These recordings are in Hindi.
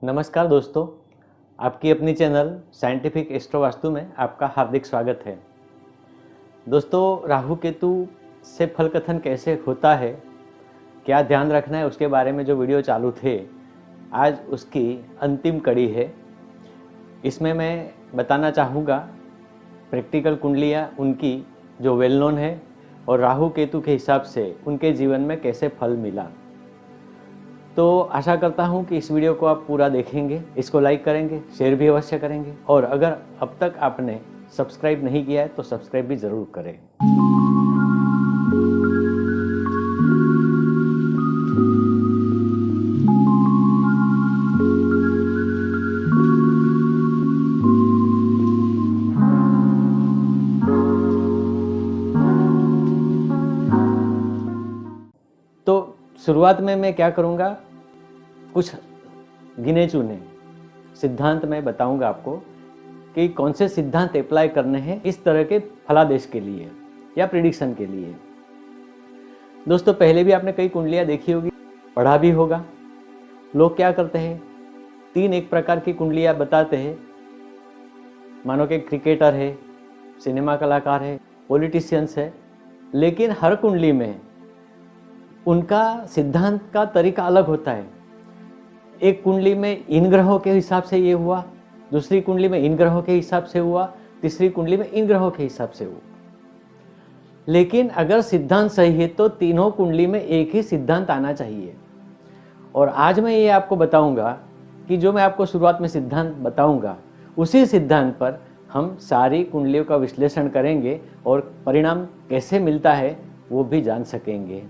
नमस्कार दोस्तों, आपकी अपनी चैनल साइंटिफिक एस्ट्रो वास्तु में आपका हार्दिक स्वागत है। दोस्तों, राहु केतु से फल कथन कैसे होता है, क्या ध्यान रखना है, उसके बारे में जो वीडियो चालू थे, आज उसकी अंतिम कड़ी है। इसमें मैं बताना चाहूँगा प्रैक्टिकल कुंडलियाँ उनकी जो वेल नोन है और राहु केतु के हिसाब से उनके जीवन में कैसे फल मिला। तो आशा करता हूँ कि इस वीडियो को आप पूरा देखेंगे, इसको लाइक करेंगे, शेयर भी अवश्य करेंगे और अगर अब तक आपने सब्सक्राइब नहीं किया है तो सब्सक्राइब भी ज़रूर करें। तो शुरुआत में मैं क्या करूँगा, कुछ गिने चुने सिद्धांत मैं बताऊंगा आपको कि कौन से सिद्धांत अप्लाई करने हैं इस तरह के फलादेश के लिए या प्रिडिक्शन के लिए। दोस्तों, पहले भी आपने कई कुंडलियां देखी होगी, पढ़ा भी होगा। लोग क्या करते हैं, तीन एक प्रकार की कुंडलियां बताते हैं। मानो कि क्रिकेटर है, सिनेमा कलाकार है, पॉलिटिशियंस है, लेकिन हर कुंडली में उनका सिद्धांत का तरीका अलग होता है। एक कुंडली में इन ग्रहों के हिसाब से ये हुआ, दूसरी कुंडली में इन ग्रहों के हिसाब से हुआ, तीसरी कुंडली में इन ग्रहों के हिसाब से हुआ। लेकिन अगर सिद्धांत सही है तो तीनों कुंडली में एक ही सिद्धांत आना चाहिए। और आज मैं ये आपको बताऊंगा कि जो मैं आपको शुरुआत में सिद्धांत बताऊंगा उसी सिद्धांत पर हम सारी कुंडलियों का विश्लेषण करेंगे और परिणाम कैसे मिलता है वो भी जान सकेंगे।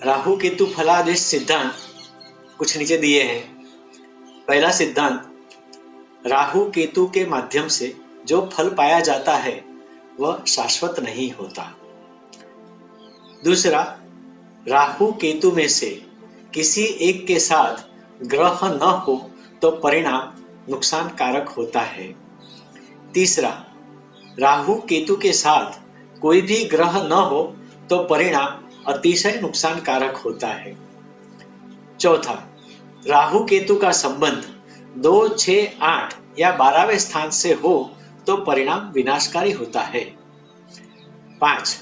राहु केतु फलादेश सिद्धांत कुछ नीचे दिए हैं। पहला सिद्धांत, राहु केतु के माध्यम से जो फल पाया जाता है वह शाश्वत नहीं होता। दूसरा, राहु केतु में से किसी एक के साथ ग्रह न हो तो परिणाम नुकसानकारक होता है। तीसरा, राहु केतु के साथ कोई भी ग्रह न हो तो परिणाम अतिशय नुकसानकारक होता है। चौथा, राहु केतु का संबंध 2, 6, 8 या 12वें स्थान से हो तो परिणाम विनाशकारी होता है। 5,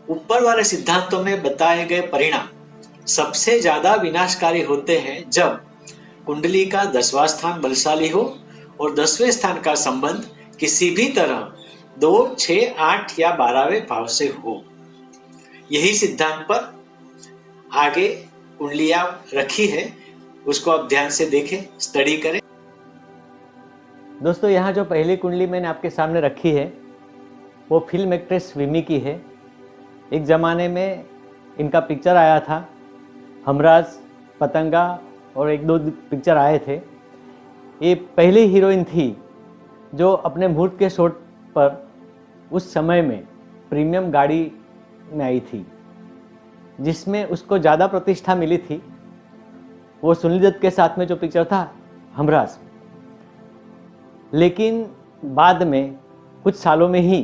ऊपर वाले सिद्धांतों में बताए गए परिणाम सबसे ज्यादा विनाशकारी होते हैं जब कुंडली का 10वां स्थान बलशाली हो और 10वें स्थान का संबंध किसी भी तरह 2, 6, 8 या 12वें भाव से हो। यही सिद्धांत पर आगे कुंडलियां रखी है, उसको आप ध्यान से देखें, स्टडी करें। दोस्तों, यहाँ जो पहली कुंडली मैंने आपके सामने रखी है वो फिल्म एक्ट्रेस विमी की है। एक ज़माने में इनका पिक्चर आया था, हमराज, पतंगा और एक दो पिक्चर आए थे। ये पहली हीरोइन थी जो अपने मुहूर्त के शॉट पर उस समय में प्रीमियम गाड़ी में आई थी, जिसमें उसको ज़्यादा प्रतिष्ठा मिली थी। वो सुनील दत्त के साथ में जो पिक्चर था हमराज। लेकिन बाद में कुछ सालों में ही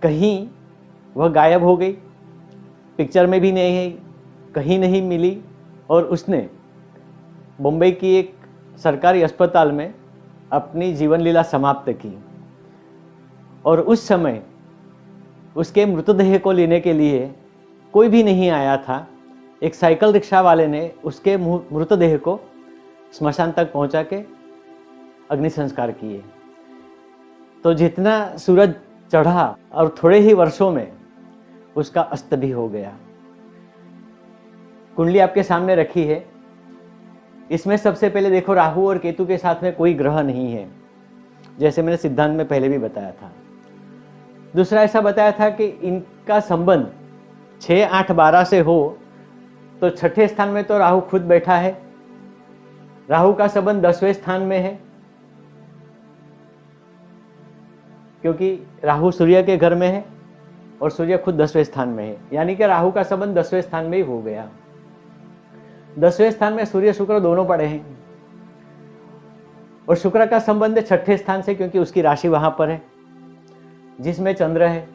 कहीं वह गायब हो गई, पिक्चर में भी नहीं है, कहीं नहीं मिली और उसने मुंबई की एक सरकारी अस्पताल में अपनी जीवन लीला समाप्त की। और उस समय उसके मृतदेह को लेने के लिए कोई भी नहीं आया था। एक साइकिल रिक्शा वाले ने उसके मृतदेह को स्मशान तक पहुंचा के अग्नि संस्कार किए। तो जितना सूरज चढ़ा और थोड़े ही वर्षों में उसका अस्त भी हो गया। कुंडली आपके सामने रखी है। इसमें सबसे पहले देखो, राहु और केतु के साथ में कोई ग्रह नहीं है, जैसे मैंने सिद्धांत में पहले भी बताया था। दूसरा, ऐसा बताया था कि इनका संबंध 6, 8, 12 से हो तो छठे स्थान में तो राहु खुद बैठा है। राहु का संबंध 10वें स्थान में है, क्योंकि राहु सूर्य के घर में है और सूर्य खुद 10वें स्थान में है, यानी कि राहु का संबंध 10वें स्थान में ही हो गया। 10वें स्थान में सूर्य शुक्र दोनों पड़े हैं और शुक्र का संबंध है छठे स्थान से, क्योंकि उसकी राशि वहां पर है जिसमें चंद्र है।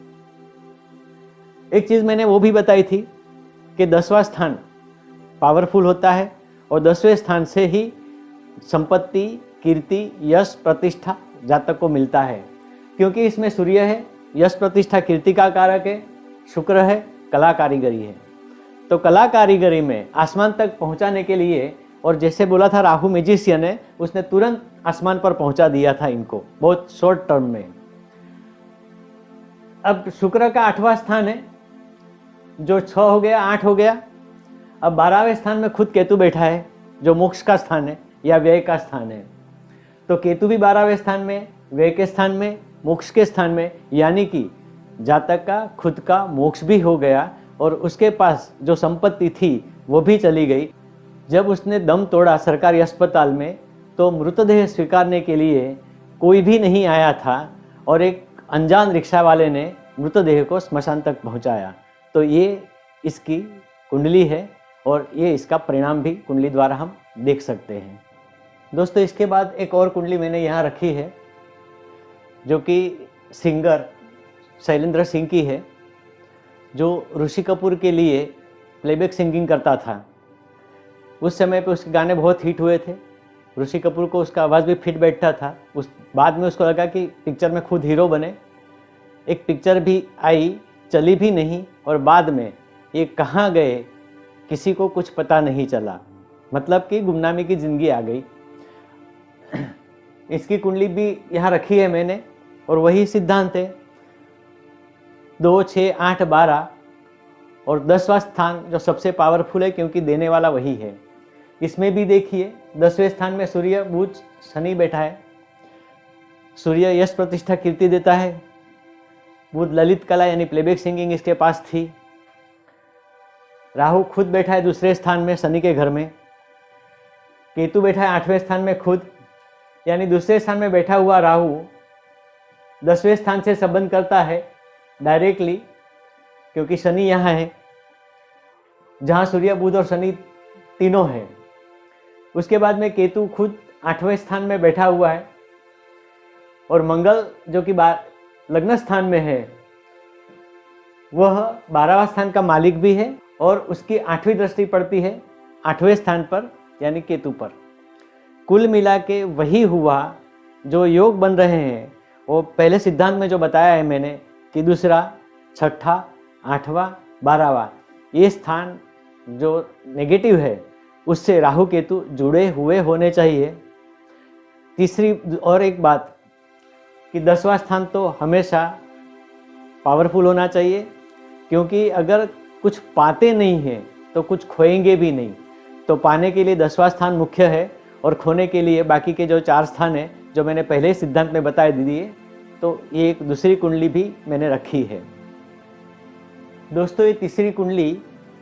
एक चीज मैंने वो भी बताई थी कि 10वां स्थान पावरफुल होता है और 10वें स्थान से ही संपत्ति, कीर्ति, यश, प्रतिष्ठा जातक को मिलता है, क्योंकि इसमें सूर्य है, यश, प्रतिष्ठा, कीर्ति का कारक है, शुक्र है, कला कारीगरी है। तो कला कारीगरी में आसमान तक पहुंचाने के लिए, और जैसे बोला था राहु मैजिशियन है, उसने तुरंत आसमान पर पहुंचा दिया था इनको, बहुत शॉर्ट टर्म में। अब शुक्र का 8वां स्थान है, जो 6 हो गया, 8 हो गया। अब 12वें स्थान में खुद केतु बैठा है, जो मोक्ष का स्थान है या व्यय का स्थान है। तो केतु भी 12वें स्थान में, व्यय के स्थान में, मोक्ष के स्थान में, यानी कि जातक का खुद का मोक्ष भी हो गया और उसके पास जो संपत्ति थी वो भी चली गई। जब उसने दम तोड़ा सरकारी अस्पताल में, तो मृतदेह स्वीकारने के लिए कोई भी नहीं आया था और एक अनजान रिक्शा वाले ने मृतदेह को स्मशान तक पहुंचाया। तो ये इसकी कुंडली है और ये इसका परिणाम भी कुंडली द्वारा हम देख सकते हैं। दोस्तों, इसके बाद एक और कुंडली मैंने यहाँ रखी है, जो कि सिंगर शैलेंद्र सिंह की है, जो ऋषि कपूर के लिए प्लेबैक सिंगिंग करता था। उस समय पे उसके गाने बहुत हिट हुए थे, ऋषि कपूर को उसका आवाज़ भी फिट बैठता था। उस बाद में उसको लगा कि पिक्चर में खुद हीरो बने। एक पिक्चर भी आई, चली भी नहीं, और बाद में ये कहाँ गए किसी को कुछ पता नहीं चला, मतलब कि गुमनामी की ज़िंदगी आ गई। इसकी कुंडली भी यहाँ रखी है मैंने, और वही सिद्धांत है, 2, 6, 8, 12 और 10वां स्थान जो सबसे पावरफुल है, क्योंकि देने वाला वही है। इसमें भी देखिए 10वें स्थान में सूर्य, बुध, शनि बैठा है। सूर्य यश, प्रतिष्ठा, कीर्ति देता है। बुध ललित कला यानी प्लेबैक सिंगिंग इसके पास थी। राहु खुद बैठा है दूसरे स्थान में, शनि के घर में। केतु बैठा है 8वें स्थान में खुद, यानी दूसरे स्थान में बैठा हुआ राहु 10वें स्थान से संबंध करता है डायरेक्टली, क्योंकि शनि यहाँ है, जहाँ सूर्य, बुध और शनि तीनों हैं। उसके बाद में केतु खुद 8वें स्थान में बैठा हुआ है, और मंगल जो कि लग्न स्थान में है, वह 12वां स्थान का मालिक भी है, और उसकी 8वीं दृष्टि पड़ती है 8वें स्थान पर, यानी केतु पर। कुल मिला के वही हुआ जो योग बन रहे हैं, वो पहले सिद्धांत में जो बताया है मैंने कि दूसरा, छठा, 8वां, 12वां, ये स्थान जो नेगेटिव है उससे राहु केतु जुड़े हुए होने चाहिए। तीसरी और एक बात कि 10वां स्थान तो हमेशा पावरफुल होना चाहिए, क्योंकि अगर कुछ पाते नहीं हैं तो कुछ खोएंगे भी नहीं। तो पाने के लिए 10वां स्थान मुख्य है, और खोने के लिए बाकी के जो 4 स्थान हैं जो मैंने पहले ही सिद्धांत में बता दिए। तो ये एक दूसरी कुंडली भी मैंने रखी है। दोस्तों, ये तीसरी कुंडली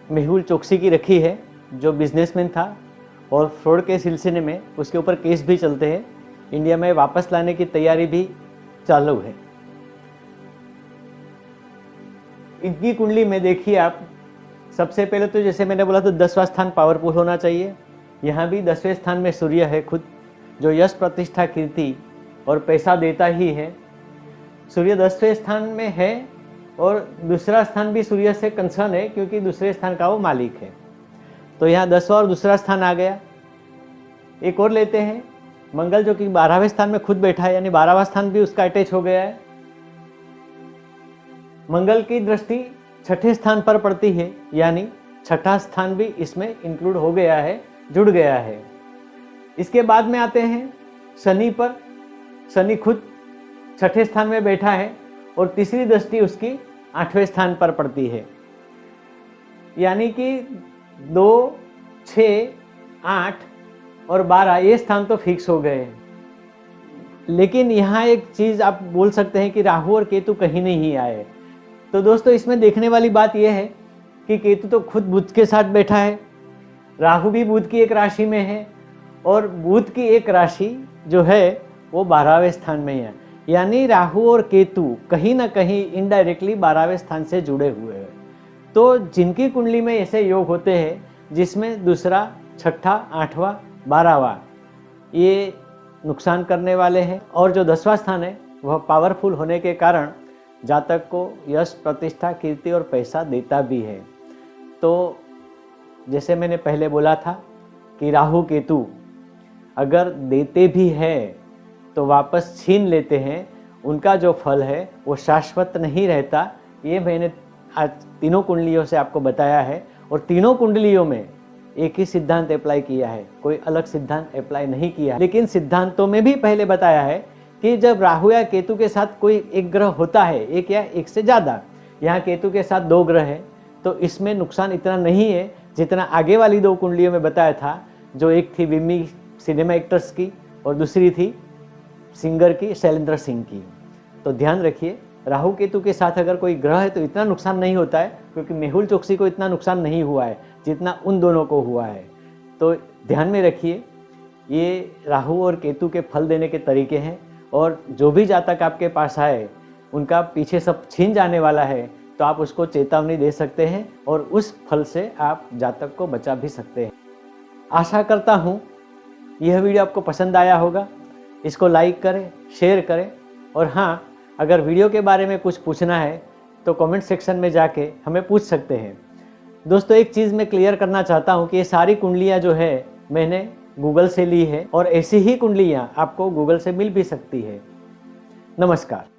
मेहुल चोकसी की रखी है, जो बिजनेसमैन था और फ्रॉड के सिलसिले में उसके ऊपर केस भी चलते हैं। इंडिया में वापस लाने की तैयारी भी चालू है। इनकी कुंडली में देखिए आप, सबसे पहले तो जैसे मैंने बोला तो 10वां स्थान पावरफुल होना चाहिए। यहाँ भी 10वें स्थान में सूर्य है खुद, जो यश, प्रतिष्ठा, कीर्ति और पैसा देता ही है। सूर्य 10वें स्थान में है, और दूसरा स्थान भी सूर्य से कंसर्न है, क्योंकि दूसरे स्थान का वो मालिक है। तो यहाँ 10वां और दूसरा स्थान आ गया। एक और लेते हैं, मंगल जो कि 12वें स्थान में खुद बैठा है, यानी 12वां स्थान भी उसका अटैच हो गया है। मंगल की दृष्टि 6ठे स्थान पर पड़ती है, यानी 6ठा स्थान भी इसमें इंक्लूड हो गया है, जुड़ गया है। इसके बाद में आते हैं शनि पर। शनि खुद 6ठे स्थान में बैठा है, और तीसरी दृष्टि उसकी 8वें स्थान पर पड़ती है, यानी कि 2, 6, 8 और 12 ये स्थान तो फिक्स हो गए। लेकिन यहाँ एक चीज़ आप बोल सकते हैं कि राहु और केतु कहीं नहीं आए। तो दोस्तों, इसमें देखने वाली बात यह है कि केतु तो खुद बुध के साथ बैठा है, राहु भी बुध की एक राशि में है, और बुध की एक राशि जो है वो 12वें स्थान में है, यानी राहु और केतु कहीं ना कहीं इनडायरेक्टली 12वें स्थान से जुड़े हुए हैं। तो जिनकी कुंडली में ऐसे योग होते हैं जिसमें दूसरा, छठा, 8वां, 12वां ये नुकसान करने वाले हैं, और जो 10वां स्थान है वह पावरफुल होने के कारण जातक को यश, प्रतिष्ठा, कीर्ति और पैसा देता भी है। तो जैसे मैंने पहले बोला था कि राहु केतु अगर देते भी है तो वापस छीन लेते हैं, उनका जो फल है वो शाश्वत नहीं रहता। ये मैंने आज तीनों कुंडलियों से आपको बताया है और तीनों कुंडलियों में एक ही सिद्धांत अप्लाई किया है, कोई अलग सिद्धांत अप्लाई नहीं किया है। लेकिन सिद्धांतों में भी पहले बताया है कि जब राहु या केतु के साथ कोई एक ग्रह होता है, एक या एक से ज़्यादा, यहाँ केतु के साथ 2 ग्रह है, तो इसमें नुकसान इतना नहीं है जितना आगे वाली 2 कुंडलियों में बताया था, जो एक थी विम्मी सिनेमा एक्ट्रेस की और दूसरी थी सिंगर की, शैलेंद्र सिंह की। तो ध्यान रखिए, राहु केतु के साथ अगर कोई ग्रह है तो इतना नुकसान नहीं होता है, क्योंकि मेहुल चोकसी को इतना नुकसान नहीं हुआ है जितना उन दोनों को हुआ है। तो ध्यान में रखिए, ये राहु और केतु के फल देने के तरीके हैं, और जो भी जातक आपके पास आए उनका पीछे सब छीन जाने वाला है, तो आप उसको चेतावनी दे सकते हैं और उस फल से आप जातक को बचा भी सकते हैं। आशा करता हूँ यह वीडियो आपको पसंद आया होगा। इसको लाइक करें, शेयर करें, और हाँ, अगर वीडियो के बारे में कुछ पूछना है तो कमेंट सेक्शन में जाके हमें पूछ सकते हैं। दोस्तों, एक चीज़ मैं क्लियर करना चाहता हूँ कि ये सारी कुंडलियाँ जो है मैंने गूगल से ली है, और ऐसी ही कुंडलियाँ आपको गूगल से मिल भी सकती है। नमस्कार।